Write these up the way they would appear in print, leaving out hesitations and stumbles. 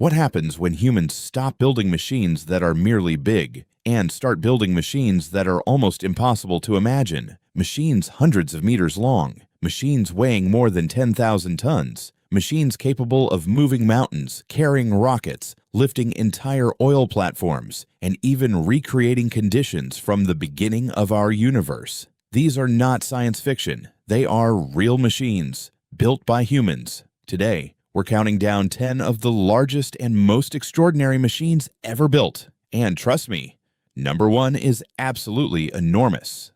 What happens when humans stop building machines that are merely big and start building machines that are almost impossible to imagine? Machines hundreds of meters long, machines weighing more than 10,000 tons, machines capable of moving mountains, carrying rockets, lifting entire oil platforms, and even recreating conditions from the beginning of our universe. These are not science fiction. They are real machines, built by humans. Today, we're counting down 10 of the largest and most extraordinary machines ever built. And trust me, number 1 is absolutely enormous.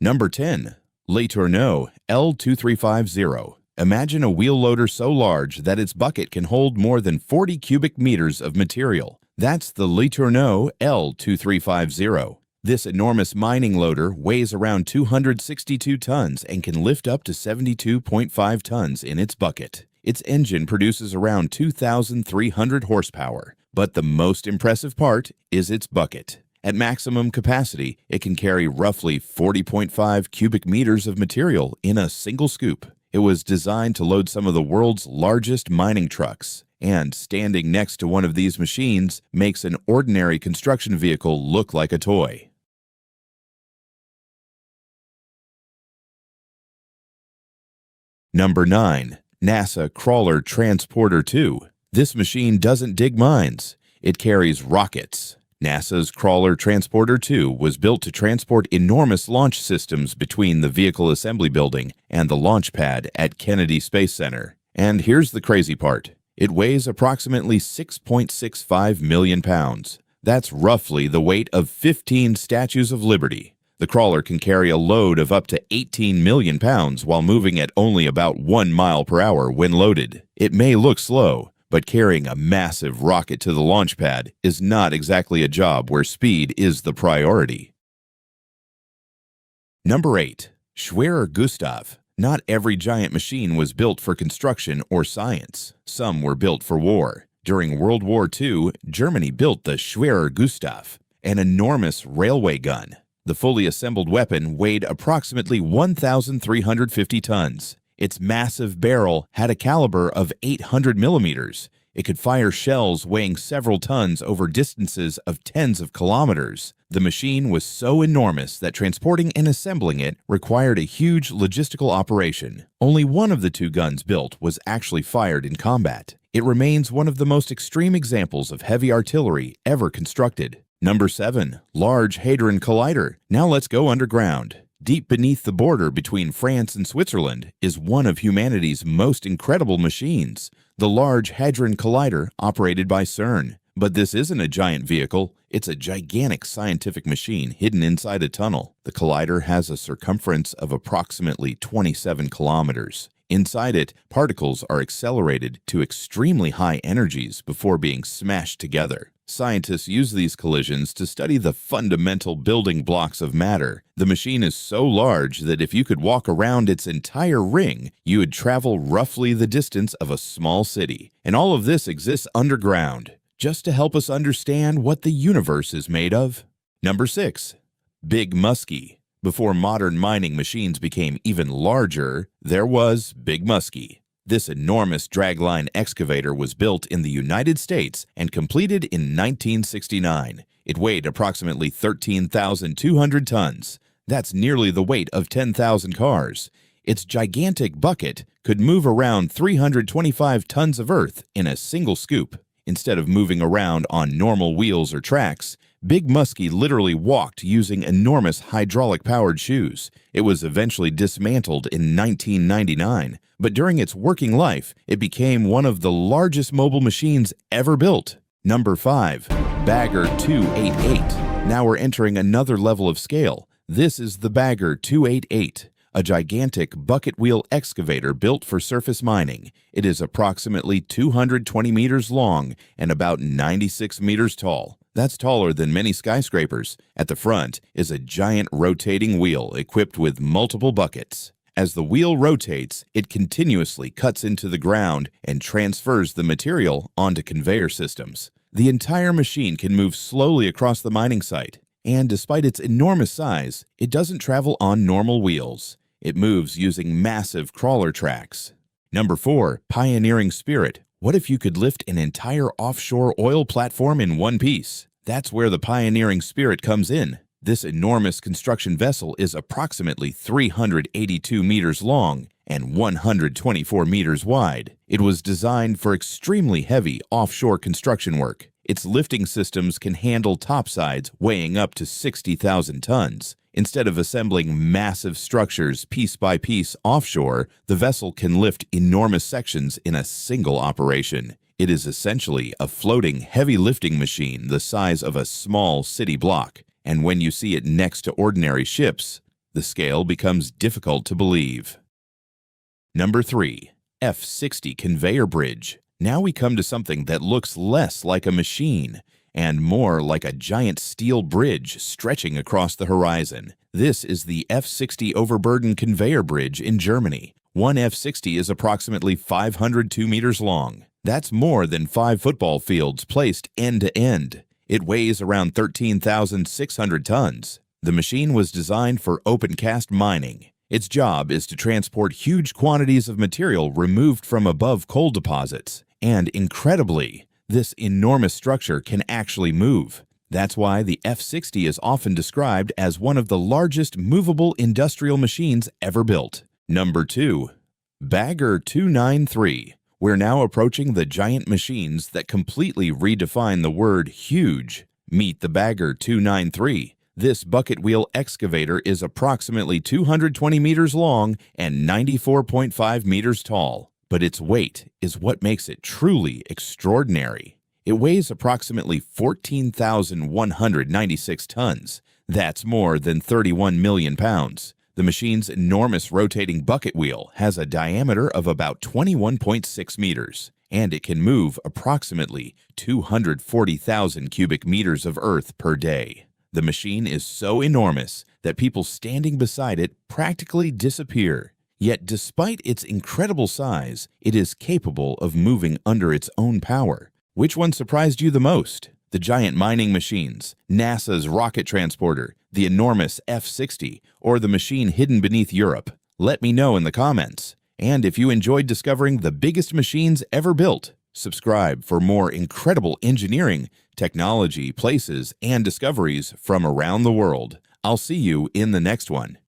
Number 10. Le Tourneau L2350. Imagine a wheel loader so large that its bucket can hold more than 40 cubic meters of material. That's the Le Tourneau L2350. This enormous mining loader weighs around 262 tons and can lift up to 72.5 tons in its bucket. Its engine produces around 2,300 horsepower, but the most impressive part is its bucket. At maximum capacity, it can carry roughly 40.5 cubic meters of material in a single scoop. It was designed to load some of the world's largest mining trucks, and standing next to one of these machines makes an ordinary construction vehicle look like a toy. Number 9. NASA Crawler Transporter 2. This machine doesn't dig mines. It carries rockets. NASA's Crawler Transporter 2 was built to transport enormous launch systems between the Vehicle Assembly Building and the launch pad at Kennedy Space Center. And here's the crazy part. It weighs approximately 6.65 million pounds. That's roughly the weight of 15 Statues of Liberty. The crawler can carry a load of up to 18 million pounds while moving at only about 1 mile per hour when loaded. It may look slow, but carrying a massive rocket to the launch pad is not exactly a job where speed is the priority. Number 8. Schwerer Gustav. Not every giant machine was built for construction or science. Some were built for war. During World War II, Germany built the Schwerer Gustav, an enormous railway gun. The fully assembled weapon weighed approximately 1,350 tons. Its massive barrel had a caliber of 800 millimeters. It could fire shells weighing several tons over distances of tens of kilometers. The machine was so enormous that transporting and assembling it required a huge logistical operation. Only one of the 2 guns built was actually fired in combat. It remains one of the most extreme examples of heavy artillery ever constructed. Number 7. Large Hadron Collider. Now let's go underground. Deep beneath the border between France and Switzerland is one of humanity's most incredible machines, the Large Hadron Collider operated by CERN. But this isn't a giant vehicle, it's a gigantic scientific machine hidden inside a tunnel. The collider has a circumference of approximately 27 kilometers. Inside it, particles are accelerated to extremely high energies before being smashed together. Scientists use these collisions to study the fundamental building blocks of matter. The machine is so large that if you could walk around its entire ring, you would travel roughly the distance of a small city. And all of this exists underground, just to help us understand what the universe is made of. Number 6. Big Muskie. Before modern mining machines became even larger, there was Big Muskie. This enormous dragline excavator was built in the United States and completed in 1969. It weighed approximately 13,200 tons. That's nearly the weight of 10,000 cars. Its gigantic bucket could move around 325 tons of earth in a single scoop. Instead of moving around on normal wheels or tracks, Big Muskie literally walked using enormous hydraulic-powered shoes. It was eventually dismantled in 1999, but during its working life, it became one of the largest mobile machines ever built. Number 5. Bagger 288. Now we're entering another level of scale. This is the Bagger 288, a gigantic bucket wheel excavator built for surface mining. It is approximately 220 meters long and about 96 meters tall. That's taller than many skyscrapers. At the front is a giant rotating wheel equipped with multiple buckets. As the wheel rotates, it continuously cuts into the ground and transfers the material onto conveyor systems. The entire machine can move slowly across the mining site, and despite its enormous size, it doesn't travel on normal wheels. It moves using massive crawler tracks. Number 4. Pioneering Spirit What if you could lift an entire offshore oil platform in one piece? That's where the pioneering spirit comes in. This enormous construction vessel is approximately 382 meters long and 124 meters wide. It was designed for extremely heavy offshore construction work. Its lifting systems can handle topsides weighing up to 60,000 tons. Instead of assembling massive structures piece by piece offshore, the vessel can lift enormous sections in a single operation. It is essentially a floating heavy lifting machine the size of a small city block. And when you see it next to ordinary ships, the scale becomes difficult to believe. Number 3. F-60 Conveyor Bridge. Now we come to something that looks less like a machine and more like a giant steel bridge stretching across the horizon. This is the F-60 Overburden Conveyor Bridge in Germany. One F-60 is approximately 502 meters long. That's more than 5 football fields placed end to end. It weighs around 13,600 tons. The machine was designed for open-cast mining. Its job is to transport huge quantities of material removed from above coal deposits. And incredibly, this enormous structure can actually move. That's why the F-60 is often described as one of the largest movable industrial machines ever built. Number 2. Bagger 293. We're now approaching the giant machines that completely redefine the word huge. Meet the Bagger 293. This bucket wheel excavator is approximately 220 meters long and 94.5 meters tall. But its weight is what makes it truly extraordinary. It weighs approximately 14,196 tons. That's more than 31 million pounds. The machine's enormous rotating bucket wheel has a diameter of about 21.6 meters, and it can move approximately 240,000 cubic meters of earth per day. The machine is so enormous that people standing beside it practically disappear. Yet despite its incredible size, it is capable of moving under its own power. Which one surprised you the most? The giant mining machines, NASA's rocket transporter, the enormous F-60, or the machine hidden beneath Europe? Let me know in the comments. And if you enjoyed discovering the biggest machines ever built, subscribe for more incredible engineering, technology, places, and discoveries from around the world. I'll see you in the next one.